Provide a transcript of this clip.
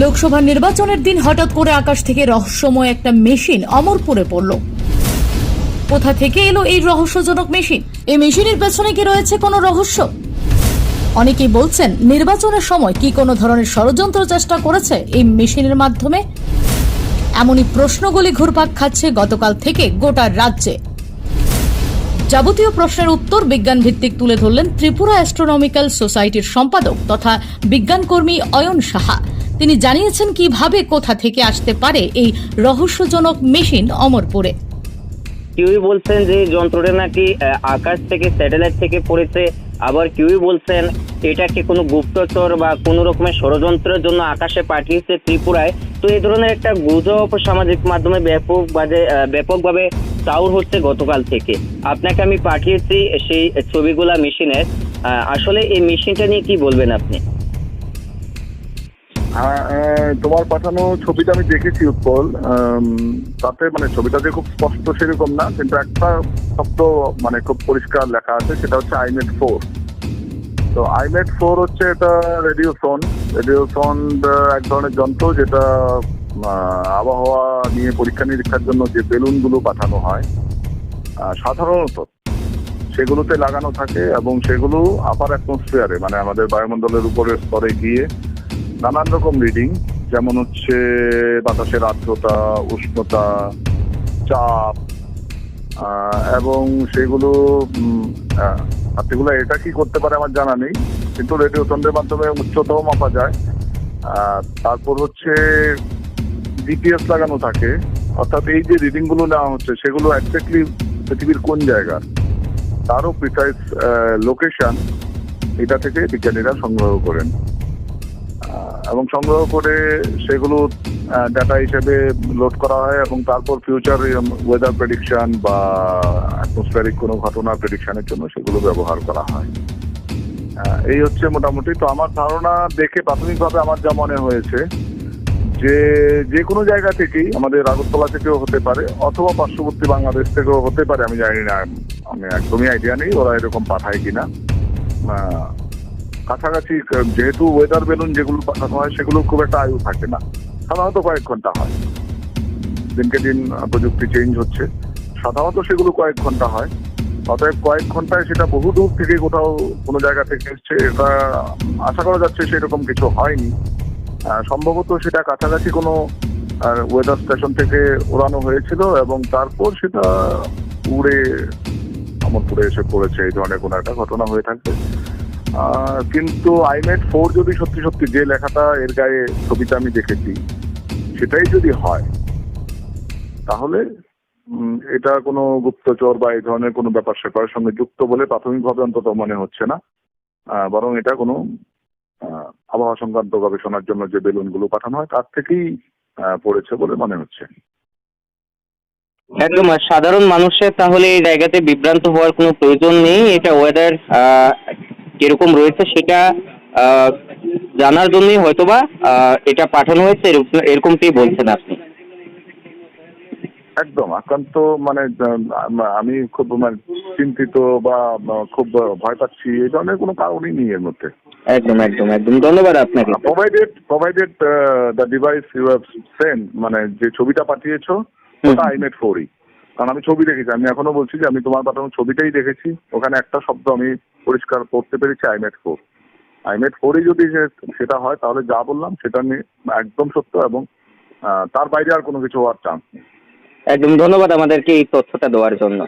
লোকসভা নির্বাচনের দিন হঠাৎ করে আকাশ থেকে রহস্যময় একটা মেশিন অমরপুরে পড়ল। কোথা থেকে এলো এই রহস্যজনক মেশিন? এই মেশিনের পেছনে কি রয়েছে কোনো রহস্য? অনেকেই বলছেন নির্বাচনের সময় কি কোনো ধরনের ষড়যন্ত্র চেষ্টা করেছে এই মেশিনের মাধ্যমে। এমনই প্রশ্নগুলি ঘুরপাক খাচ্ছে গতকাল থেকে গোটা রাজ্যে। যাবতীয় প্রশ্নের উত্তর বিজ্ঞান ভিত্তিক তুলে ধরলেন ত্রিপুরা অ্যাস্ট্রোনমিক্যাল সোসাইটির সম্পাদক তথা বিজ্ঞানকর্মী অয়ন সাহা। তিনি জানিয়েছেন কিভাবে কোথা থেকে আসতে পারে এই রহস্যজনক মেশিন অমরপুরে। কেউই বলছেন যে যন্ত্রটা নাকি আকাশ থেকে স্যাটেলাইট থেকে পড়েছে, আবার কেউই বলছেন এটাকে কোনো গুপ্তচর বা কোনো রকমের ষড়যন্ত্রের জন্য আকাশে পাঠিয়েছে ত্রিপুরায়। তো এই ধরনের একটা গুজব সামাজিক মাধ্যমে ব্যাপকভাবে চাউর হচ্ছে গতকাল থেকে। আপনাকে আমি পাঠিয়েছি সেই ছবিগুলা মেশিনের। আসলে এই মেশিনটা নিয়ে কি বলবেন আপনি? তোমার পাঠানো ছবিটা আমি দেখেছি উৎপল। তাতে মানে ছবিটা যে খুব স্পষ্ট সেরকম না, কিন্তু একটা শব্দ মানে খুব পরিষ্কার লেখা আছে, সেটা হচ্ছে IMET-4। তো IMET-4 হচ্ছে এটা রেডিওসন এক ধরনের যন্ত্র, যেটা আবহাওয়া নিয়ে পরীক্ষা নিরীক্ষার জন্য যে বেলুনগুলো পাঠানো হয় সাধারণত সেগুলোতে লাগানো থাকে, এবং সেগুলো আপার অ্যাটমসফিয়ারে মানে আমাদের বায়ুমণ্ডলের উপরের স্তরে গিয়ে নানান রকম রিডিং, যেমন হচ্ছে বাতাসের আর্দ্রতা, উষ্ণতা, চাপ, এবং সেগুলো এটা কি করতে পারে আমার জানা নেই, কিন্তু রেডিও তন্ত্রের মাধ্যমে উচ্চতাও মাপা যায়। তারপর হচ্ছে জিপিএস লাগানো থাকে, অর্থাৎ এই যে রিডিং গুলো নেওয়া হচ্ছে সেগুলো এক্স্যাক্টলি পৃথিবীর কোন জায়গার তারও প্রিসাইজ লোকেশন এটা থেকে বিজ্ঞানীরা সংগ্রহ করেন, এবং সংগ্রহ করে সেগুলো ডাটা হিসেবে লোড করা হয়, এবং তারপর ফিউচার ওয়েদার প্রেডিকশন বা অ্যাটমসফিয়ারিক কোনো ঘটনা প্রেডিকশনের জন্য সেগুলো ব্যবহার করা হয়। এই হচ্ছে মোটামুটি। তো আমার ধারণা দেখে প্রাথমিকভাবে আমার যা মনে হয়েছে যে কোনো জায়গা থেকেই, আমাদের আগরতলা থেকেও হতে পারে অথবা পার্শ্ববর্তী বাংলাদেশ থেকেও হতে পারে, আমি জানি না, আমি একদমই আইডিয়া নেই ওরা এরকম পাঠায় কিনা। কাছাকাছি যেহেতু ওয়েদার বেলুন যেগুলো পাঠানো হয় সেগুলো খুব একটা আয়ু থাকে না, সাধারণত কয়েক ঘন্টা হয়। দিনকে দিন প্রযুক্তি চেঞ্জ হচ্ছে, সাধারণত সেগুলো কয়েক ঘন্টা হয়। অতএব কয়েক ঘন্টায় সেটা বহু দূর থেকে কোথাও কোনো জায়গা থেকে এসছে, এটা আশা করা যাচ্ছে সেরকম কিছু হয়নি। সম্ভবত সেটা কাছাকাছি কোনো ওয়েদার স্টেশন থেকে ওড়ানো হয়েছিল, এবং তারপর সেটা উড়ে অমরপুরে এসে পড়েছে। এই ধরনের কোনো একটা ঘটনা হয়ে থাকবে। কিন্তু IMET-4 যদি সত্যি সত্যি যে লেখাটা এর গায়ে ছবিটা আমি দেখেছি সেটাই যদি হয়, তাহলে এটা কোনো গুপ্তচর বা এই ধরনের কোনো ব্যাপার স্যাপারের সঙ্গে যুক্ত বলে প্রাথমিকভাবে অন্তত মনে হচ্ছে না। বরং এটা কোনো আবহাওয়া সংক্রান্ত গবেষণার জন্য যে বেলুনগুলো পাঠানো হয় তার থেকেই পড়েছে বলে মনে হচ্ছে। একদম। সাধারণ মানুষের তাহলে এই জায়গাতে বিভ্রান্ত হওয়ার কোনো প্রয়োজন নেই। এটা ওয়েদার কিরকম রয়েছে সেটা জানার জন্যই হয়তোবা এটা পাঠানো হয়েছে, এরকমটাই বলছেন আপনি। একদম আক্রান্ত মানে আমি খুব মানে চিন্তিত বা খুব ভয় পাচ্ছি এই ধরনের কোনো কারণই নেই এর মধ্যে। একদম একদম একদম ধন্যবাদ আপনাকে। Provided the device you have send, মানে যে ছবিটা পাঠিয়েছো ওটা IMET-4ই। কারণ আমি ছবি দেখেছি, আমি এখনো বলছি যে আমি তোমার পাঠানো ছবিটাই দেখেছি, ওখানে একটা শব্দ আমি পরিষ্কার করতে পেরেছি, IMET-4ই যদি সেটা হয় তাহলে যা বললাম সেটা নিয়ে একদম সত্য, এবং তার বাইরে আর কোনো কিছু হওয়ার চান্স নেই। একদম ধন্যবাদ আমাদেরকে এই তথ্যটা দেওয়ার জন্য।